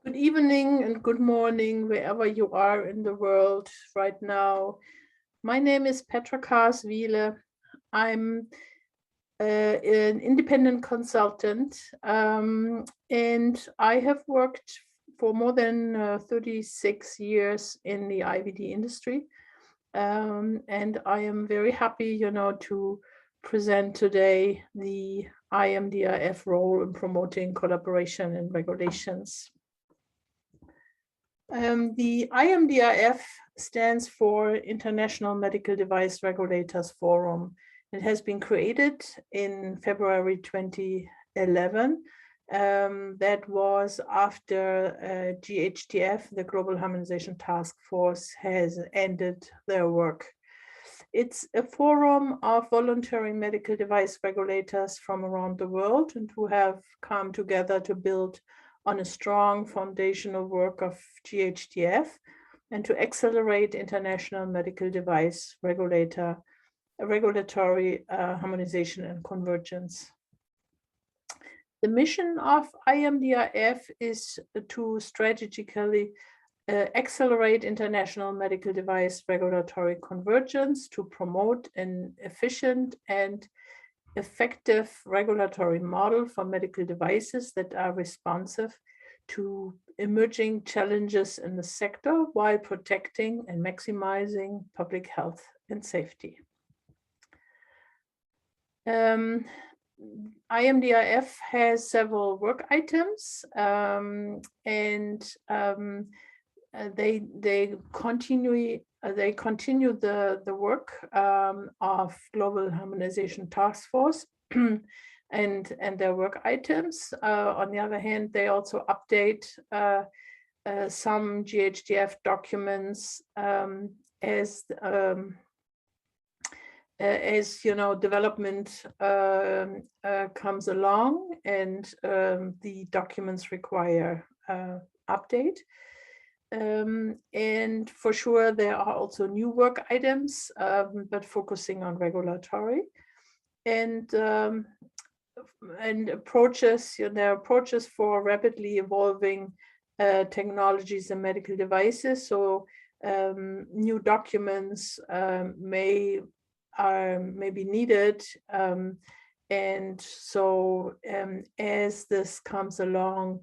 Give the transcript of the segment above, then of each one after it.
Good evening and good morning, wherever you are in the world right now. My name is Petra Kaars-Wiele. I'm an independent consultant, and I have worked for more than 36 years in the IVD industry. And I am very happy, to present today the IMDRF role in promoting collaboration and regulations. The IMDrf stands for International Medical Device Regulators Forum. It has been created in February 2011. That was after GHTF, the Global Harmonization Task Force, has ended their work. It's a forum of voluntary medical device regulators from around the world and who have come together to build on a strong foundational work of GHTF and to accelerate international medical device regulatory harmonization and convergence. The mission of IMDrf is to strategically accelerate international medical device regulatory convergence to promote an efficient and effective regulatory model for medical devices that are responsive to emerging challenges in the sector while protecting and maximizing public health and safety. IMDrf has several work items, and they continue the work of Global Harmonization Task Force and their work items. On the other hand, they also update some GHTF documents as development comes along, and the documents require update. And for sure, there are also new work items, but focusing on regulatory and approaches. There are approaches for rapidly evolving technologies and medical devices. So new documents may be needed, and so as this comes along,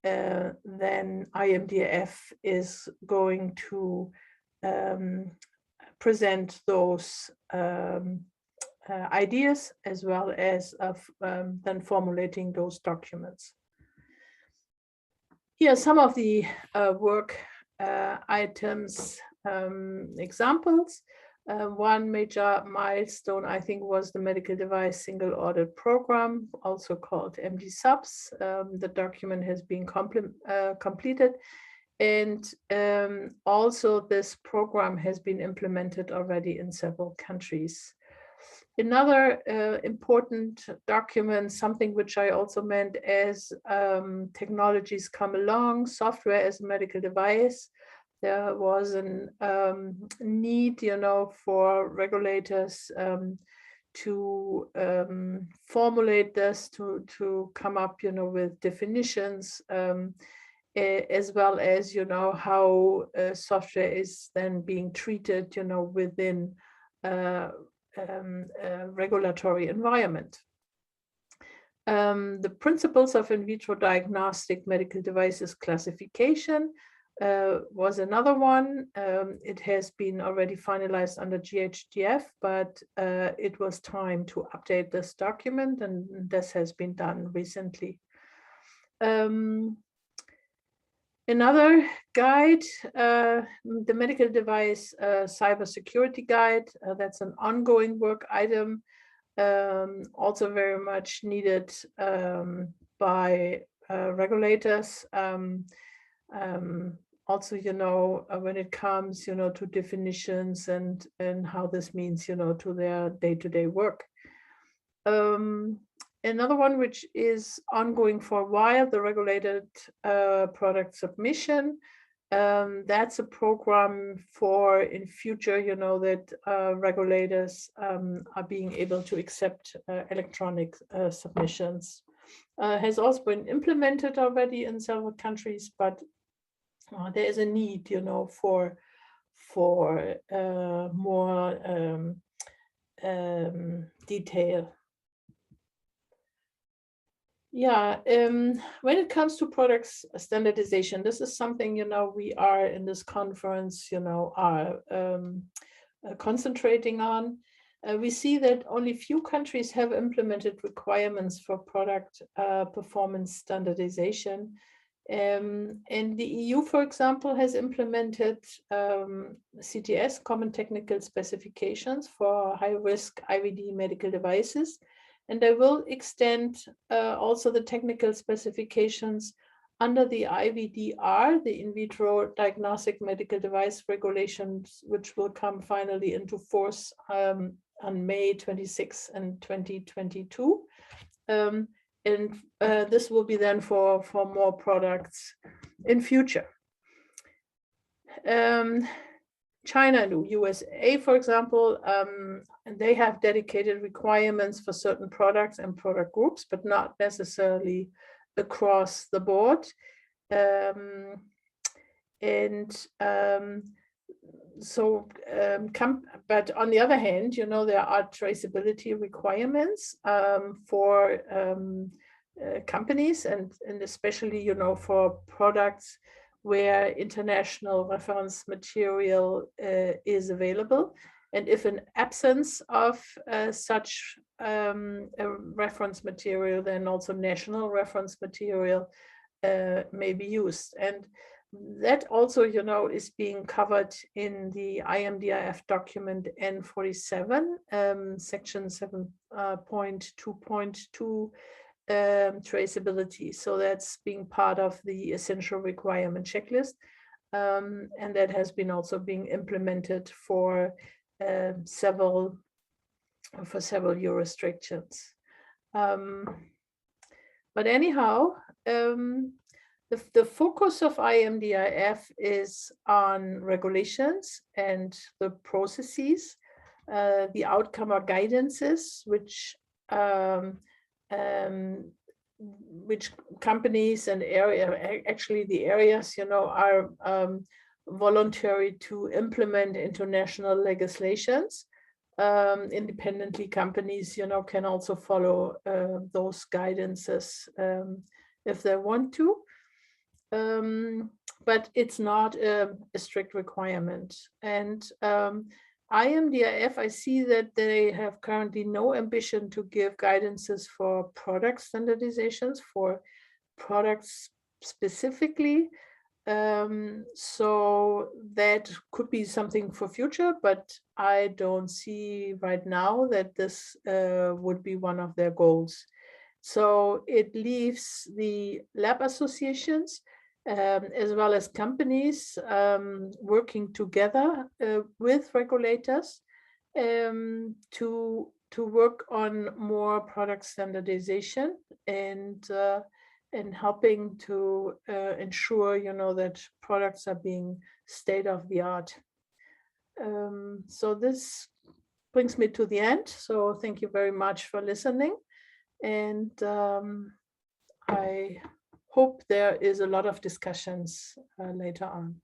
then IMDrf is going to present those ideas as well as then formulating those documents. Here are some of the work items examples. One major milestone, I think, was the Medical Device Single Audit Program, also called MD-SUBS. The document has been completed, and also this program has been implemented already in several countries. Another important document, something which I also meant as technologies come along, software as a medical device. There was a need, for regulators to formulate this, to come up, with definitions, as well as, how software is then being treated, within a regulatory environment. The principles of in vitro diagnostic medical devices classification was another one. It has been already finalized under GHTF, but it was time to update this document, and this has been done recently. Another guide, the medical device cybersecurity guide, that's an ongoing work item, also very much needed by regulators. Also, when it comes, to definitions and how this means, to their day-to-day work. Another one which is ongoing for a while, the regulated product submission. That's a program for in future, that regulators are being able to accept electronic submissions. has also been implemented already in several countries, but there is a need, for more detail. Yeah, when it comes to products standardization, this is something, we are in this conference, are concentrating on. We see that only few countries have implemented requirements for product performance standardization. And the EU, for example, has implemented CTS, Common Technical Specifications, for high-risk IVD medical devices. And they will extend also the technical specifications under the IVDR, the In Vitro Diagnostic Medical Device Regulations, which will come finally into force on May 26 and 2022. And this will be then for more products in future. China and USA, for example, and they have dedicated requirements for certain products and product groups, but not necessarily across the board. But on the other hand, there are traceability requirements for companies and especially, for products where international reference material is available. And if an absence of such a reference material, then also national reference material may be used. And that also, is being covered in the IMDrf document N47, section 7.2.2, traceability. So that's being part of the essential requirement checklist. And that has been also being implemented for several jurisdictions. But anyhow, the focus of IMDrf is on regulations and the processes, the outcome or guidances, which companies and actually the areas, are voluntary to implement international legislations. Independently, companies, can also follow those guidances if they want to. But it's not a strict requirement. And IMDrf, I see that they have currently no ambition to give guidances for product standardizations for products specifically. So that could be something for future, but I don't see right now that this would be one of their goals. So it leaves the lab associations as well as companies working together with regulators to work on more product standardization and helping to ensure, that products are being state of the art. So this brings me to the end. So thank you very much for listening. And I hope there is a lot of discussions later on.